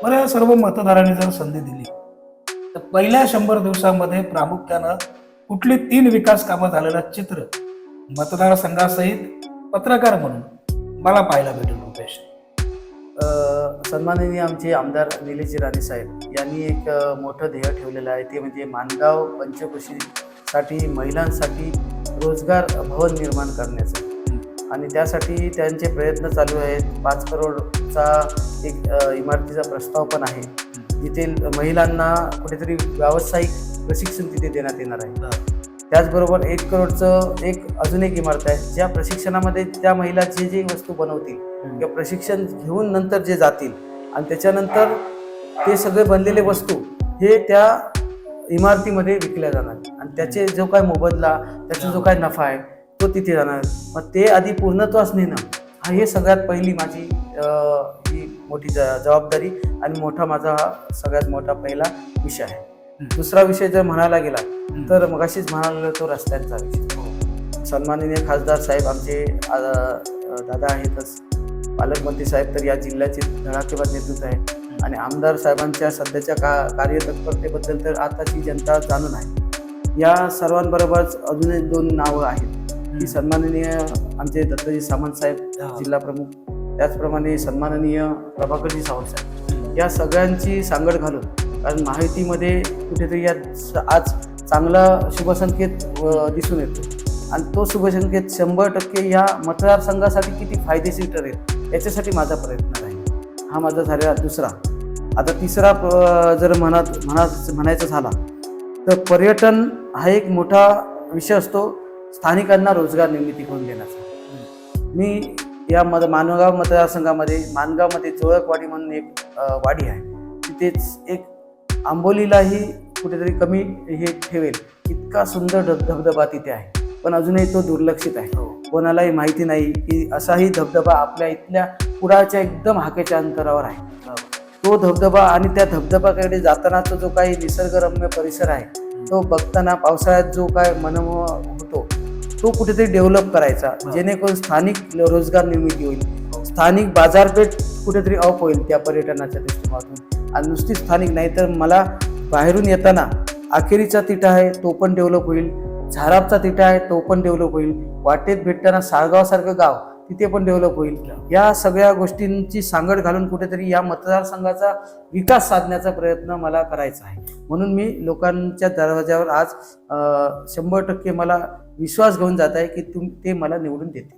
बरं, सर्व मतदारांनी जर संधी दिली तर पहिल्या 100 दिवसामध्ये प्रामुख्यानं कुठली 3 विकास कामं झालेलं चित्र मतदारसंघासहित पत्रकार म्हणून मला पाहायला भेटेल रुपेश? सन्माननीय आमचे आमदार निलेश राणे साहेब यांनी एक मोठं ध्येय ठेवलेलं आहे, ते म्हणजे माणगाव पंचक्रोशीसाठी महिलांसाठी रोजगार भवन निर्माण करण्याचं. आणि त्यासाठी त्यांचे प्रयत्न चालू आहेत. 5 करोडचा एक इमारतीचा प्रस्ताव पण आहे, जिथे महिलांना कुठेतरी व्यावसायिक प्रशिक्षण तिथे देण्यात येणार आहे. त्याचबरोबर 1 करोडचं अजून एक इमारत आहे, ज्या प्रशिक्षणामध्ये त्या महिला जे वस्तू बनवतील किंवा प्रशिक्षण घेऊन नंतर जे जातील आणि त्याच्यानंतर ते सगळे बनलेले वस्तू हे त्या इमारतीमध्ये विकल्या जाणार आणि त्याचे जो काय मोबदला, त्याचा जो काय नफा आहे तो तिथे जाणार. मग ते आधी पूर्णत्वास नेणं हे सगळ्यात पहिली माझी ही मोठी जबाबदारी आणि माझा सगळ्यात मोठा पहिला विषय आहे. दुसरा विषय जर म्हणायला गेला तर मगाशीच म्हणालो तो रस्त्यांचा विषय. सन्माननीय खासदार साहेब आमचे दादा आहेतच, पालकमंत्री साहेब तर या जिल्ह्याचे धडाकेबाज नेतृत्व आहे आणि आमदार साहेबांच्या सध्याच्या कार्यतत्परतेबद्दल तर आताची जनता जाणून आहे. या सर्वांबरोबरच अजून 2 नावं आहेत की सन्माननीय आमचे दत्ताजी सामंत साहेब जिल्हा प्रमुख, त्याचप्रमाणे सन्माननीय प्रभाकरजी सावंत साहेब, या सगळ्यांची सांगड घालून, कारण माहितीमध्ये कुठेतरी आज चांगला शुभसंकेत दिसून येतो आणि तो शुभसंकेत 100% या मतदारसंघासाठी किती फायदेशीर ठरेल याच्यासाठी माझा प्रयत्न राहील. हा माझा झालेला दुसरा. आता तिसरा जर म्हणायचं झाला तर पर्यटन हा एक मोठा विषय असतो, स्थानिकांना रोजगार निर्मिती करून देण्याचा. मी या मानगाव मतदारसंघामध्ये मानगावमध्ये जोळकवाडी म्हणून एक वाडी आहे, तिथेच एक आंबोलीलाही कुठेतरी कमी हे ठेवेल इतका सुंदर धबधबा तिथे आहे, पण अजूनही तो दुर्लक्षित आहे. कोणालाही माहिती नाही की असाही धबधबा आपल्या इथल्या कुडाच्या एकदम हाकेच्या अंतरावर आहे. तो धबधबा आणि त्या धबधबाकडे जातानाचा जो काही निसर्गरम्य परिसर आहे तो बघताना पावसाळ्यात जो काय मनमोह होतो तो कुठेतरी डेव्हलप करायचा, जेणेकरून स्थानिक रोजगार निर्मिती होईल, स्थानिक बाजारपेठ कुठेतरी अप होईल त्या पर्यटनाच्या दृष्टिकोनातून. आणि नुसती स्थानिक नाही तर मला बाहेरून येताना अखेरीचा तिठा आहे तो पण डेव्हलप होईल, झारापचा तिठा आहे तो पण डेव्हलप होईल, वाटेत भेटताना सारगावसारखं गाव तिथे पण डेव्हलप होईल. या सगळ्या गोष्टींची सांगड घालून कुठेतरी या मतदारसंघाचा विकास साधण्याचा प्रयत्न मला करायचा आहे. म्हणून मी लोकांच्या दरवाज्यावर आज 100% मला विश्वास घेऊन जात आहे की ते मला निवडून देतील.